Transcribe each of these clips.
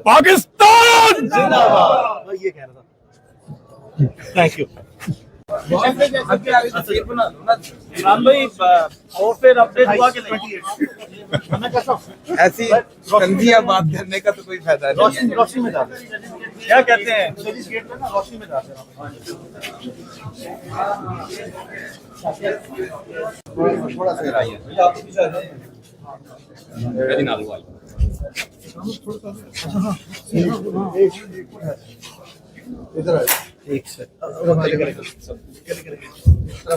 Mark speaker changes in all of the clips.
Speaker 1: पाकिस्तान
Speaker 2: जिंदाबाद। ये कह रहा था। थैंक यू इमरान भाई। और फिर अपडेट हुआ कि नहीं? मैं कैसा हूं?
Speaker 3: ऐसी तंजिया बात करने का तो कोई फायदा नहीं है।
Speaker 2: रोशनी में डालते हैं। क्या कहते हैं सर्विस गेट में ना रोशनी में डालते हैं।
Speaker 3: थोड़ा सा आई है इधर
Speaker 2: एक से
Speaker 3: तरफ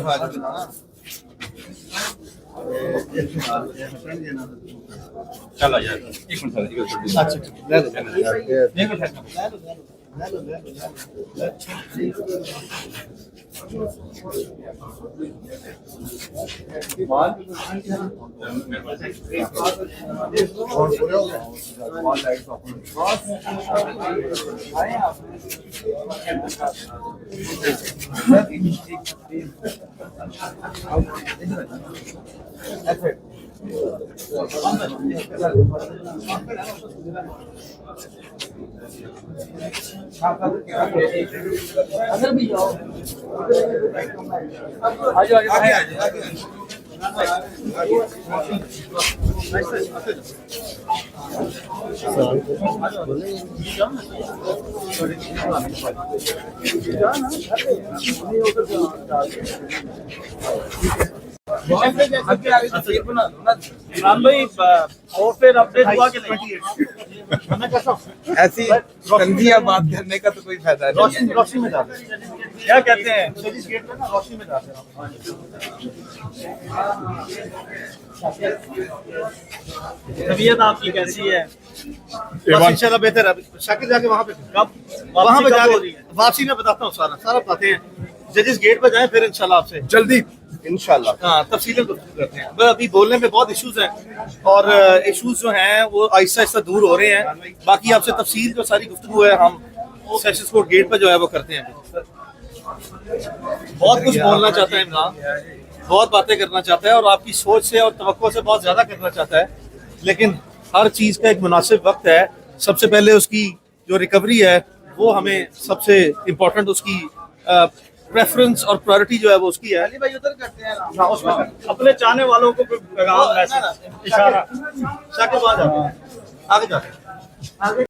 Speaker 3: आ जाओ।
Speaker 1: चला यार एक मिनट
Speaker 2: अच्छा ले लो अंदर भी जाओ। आगे इमरान भाई। और फिर अपडेट हुआ कि नहीं? मैं कैसा हूं?
Speaker 3: ऐसी तंजिया बात करने का तो कोई फायदा नहीं है।
Speaker 2: रोशनी में डालते हैं। क्या कहते हैं सर्विस गेट में ना रोशनी में डालते हैं। तबीयत आपकी कैसी है? इंशाल्लाह बेहतर है। शाकिर जाके वहाँ पे वहाँ पे जाके वापसी में बताता हूँ। सारा बताते हैं। जजिस गेट पर जाएं फिर इंशाल्लाह आपसे
Speaker 3: जल्दी इंशाल्लाह।
Speaker 2: हाँ तफसीलें करते हैं। बस अभी बोलने में बहुत इश्यूज हैं और इश्यूज जो हैं वो आहिस्ता आहिस्ता दूर हो रहे हैं। बाकी आपसे तफसील जो सारी गुफ्तगू है हम सेशंस कोर्ट गेट पर जो है वो करते हैं। बहुत कुछ बोलना चाहता है इमरान, बहुत बातें करना चाहता है और आपकी सोच से और तवक्को से बहुत ज्यादा करना चाहता है, लेकिन हर चीज का एक मुनासिब वक्त है। सबसे पहले उसकी जो रिकवरी है वो हमें सबसे इम्पोर्टेंट, उसकी प्रेफरेंस और प्रायोरिटी जो है वो उसकी है। भाई उधर करते हैं अपने चाहने वालों को पैगाम, इशारा। शाकिर आगे जाते हैं।